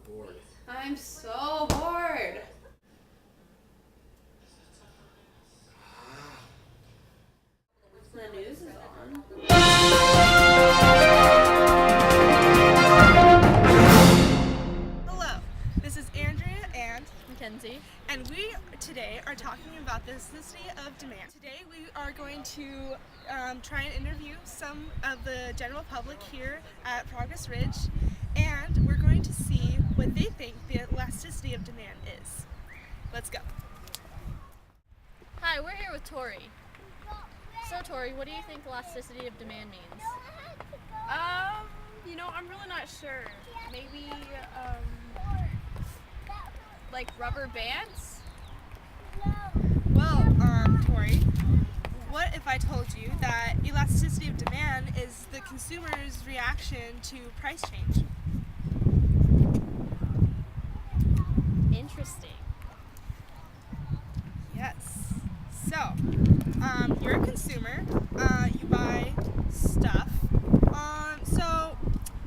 bored. I'm so bored. The news is on. Hello, this is Andrea and Mackenzie. we today are talking about the elasticity of demand. Today we are going to try and interview some of the general public here at Progress Ridge, and we're going to see what they think the elasticity of demand is. Let's go. Hi, we're here with Tori. So Tori, what do you think elasticity of demand means? I'm really not sure. Maybe, like rubber bands? Well, Tori, what if I told you that elasticity of demand is the consumer's reaction to price change? Interesting. Yes. So, you're a consumer. You buy stuff. So,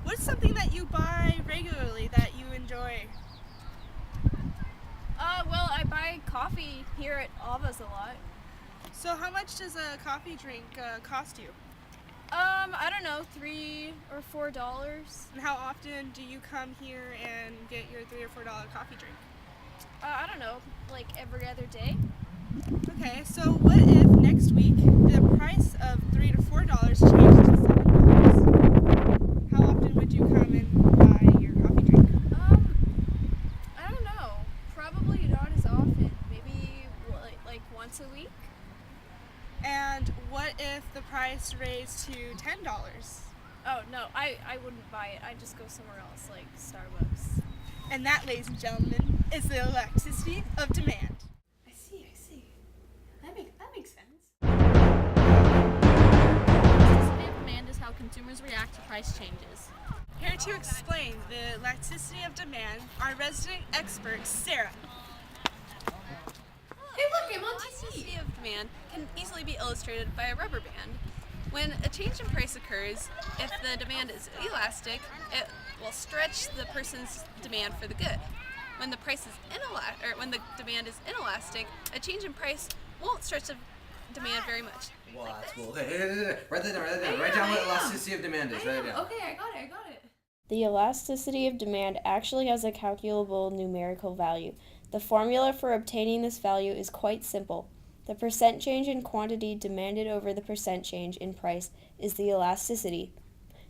what's something that you buy regularly that you enjoy? Well, I buy coffee here at Ava's a lot. So, how much does a coffee drink cost you? I don't know, $3 or $4. And how often do you come here and get your $3 or $4 coffee drink? I don't know, like every other day. Okay, so what if next week the price of $3 to $4 changed to $7? How often would you come and buy your coffee drink? I don't know. Probably not as often. Maybe like once a week. And what if the price raised to $10? Oh no, I wouldn't buy it. I'd just go somewhere else, like Starbucks. And that, ladies and gentlemen, is the elasticity of demand. I see. That makes sense. Elasticity of demand is how consumers react to price changes. Here to explain the elasticity of demand, our resident expert, Sarah. Hey, look, I'm on TV. Elasticity of demand can easily be illustrated by a rubber band. When a change in price occurs, if the demand is elastic, it will stretch the person's demand for the good. When the price is when the demand is inelastic, a change in price won't stretch the demand very much. Well, that's cool. Hey, write that down. Write down what elasticity of demand is. Write it down. Okay, I got it. The elasticity of demand actually has a calculable numerical value. The formula for obtaining this value is quite simple. The percent change in quantity demanded over the percent change in price is the elasticity.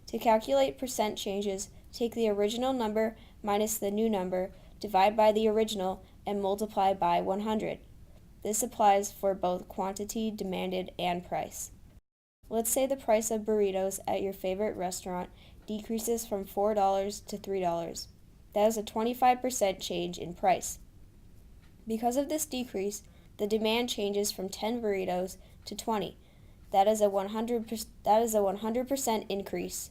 To calculate percent changes, take the original number minus the new number, divide by the original, and multiply by 100. This applies for both quantity demanded and price. Let's say the price of burritos at your favorite restaurant decreases from $4 to $3. That is a 25% change in price. Because of this decrease, the demand changes from 10 burritos to 20. That is a 100% increase.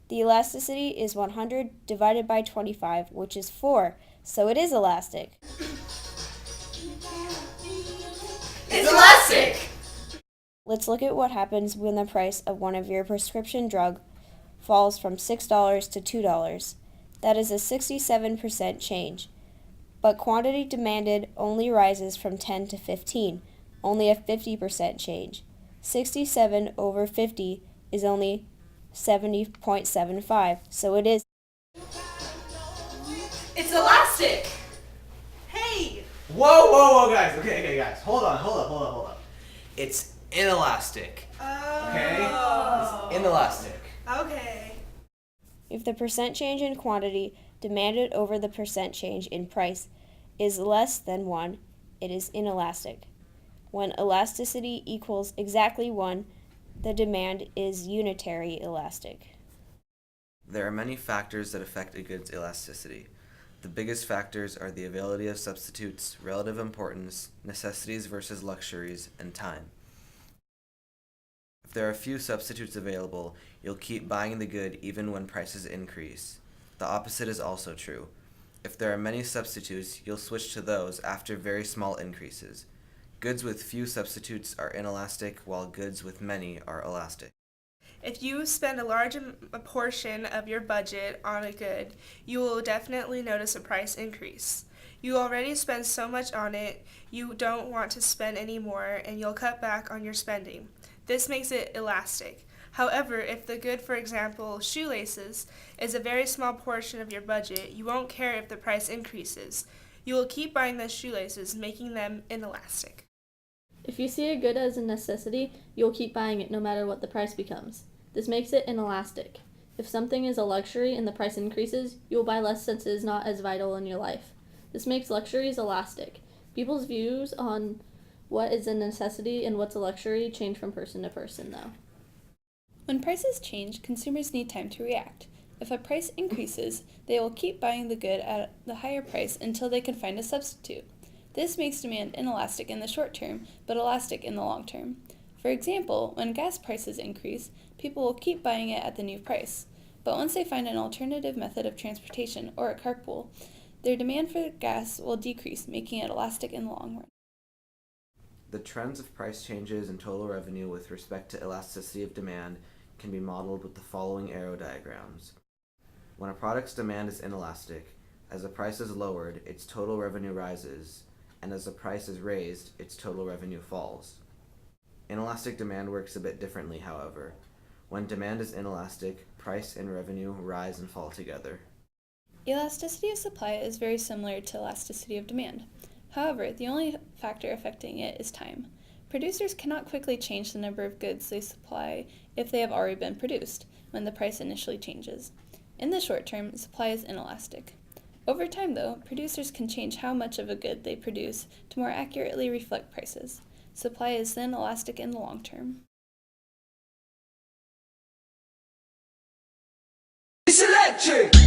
The elasticity is 100 divided by 25, which is 4, so it is elastic. It's elastic! Let's look at what happens when the price of one of your prescription drugs falls from $6 to $2. That is a 67% change. But quantity demanded only rises from 10 to 15, only a 50% change. 67 over 50 is only 70.75, so it is. It's elastic! Hey! Whoa, guys. Okay, guys. Hold on. It's inelastic. Okay? It's inelastic. Okay. If the percent change in quantity demanded over the percent change in price is less than 1, it is inelastic. When elasticity equals exactly 1, the demand is unitary elastic. There are many factors that affect a good's elasticity. The biggest factors are the availability of substitutes, relative importance, necessities versus luxuries, and time. If there are few substitutes available, you'll keep buying the good even when prices increase. The opposite is also true. If there are many substitutes, you'll switch to those after very small increases. Goods with few substitutes are inelastic, while goods with many are elastic. If you spend a large a portion of your budget on a good, you will definitely notice a price increase. You already spend so much on it, you don't want to spend any more, and you'll cut back on your spending. This makes it elastic. However, if the good, for example, shoelaces, is a very small portion of your budget, you won't care if the price increases. You will keep buying those shoelaces, making them inelastic. If you see a good as a necessity, you'll keep buying it no matter what the price becomes. This makes it inelastic. If something is a luxury and the price increases, you will buy less since it is not as vital in your life. This makes luxuries elastic. People's views on what is a necessity and what's a luxury change from person to person, though. When prices change, consumers need time to react. If a price increases, they will keep buying the good at the higher price until they can find a substitute. This makes demand inelastic in the short term, but elastic in the long term. For example, when gas prices increase, people will keep buying it at the new price. But once they find an alternative method of transportation or a carpool, their demand for gas will decrease, making it elastic in the long run. The trends of price changes and total revenue with respect to elasticity of demand can be modeled with the following arrow diagrams. When a product's demand is inelastic, as the price is lowered, its total revenue rises, and as the price is raised, its total revenue falls. Inelastic demand works a bit differently, however. When demand is inelastic, price and revenue rise and fall together. Elasticity of supply is very similar to elasticity of demand. However, the only factor affecting it is time. Producers cannot quickly change the number of goods they supply if they have already been produced, when the price initially changes. In the short term, supply is inelastic. Over time, though, producers can change how much of a good they produce to more accurately reflect prices. Supply is then elastic in the long term. It's electric!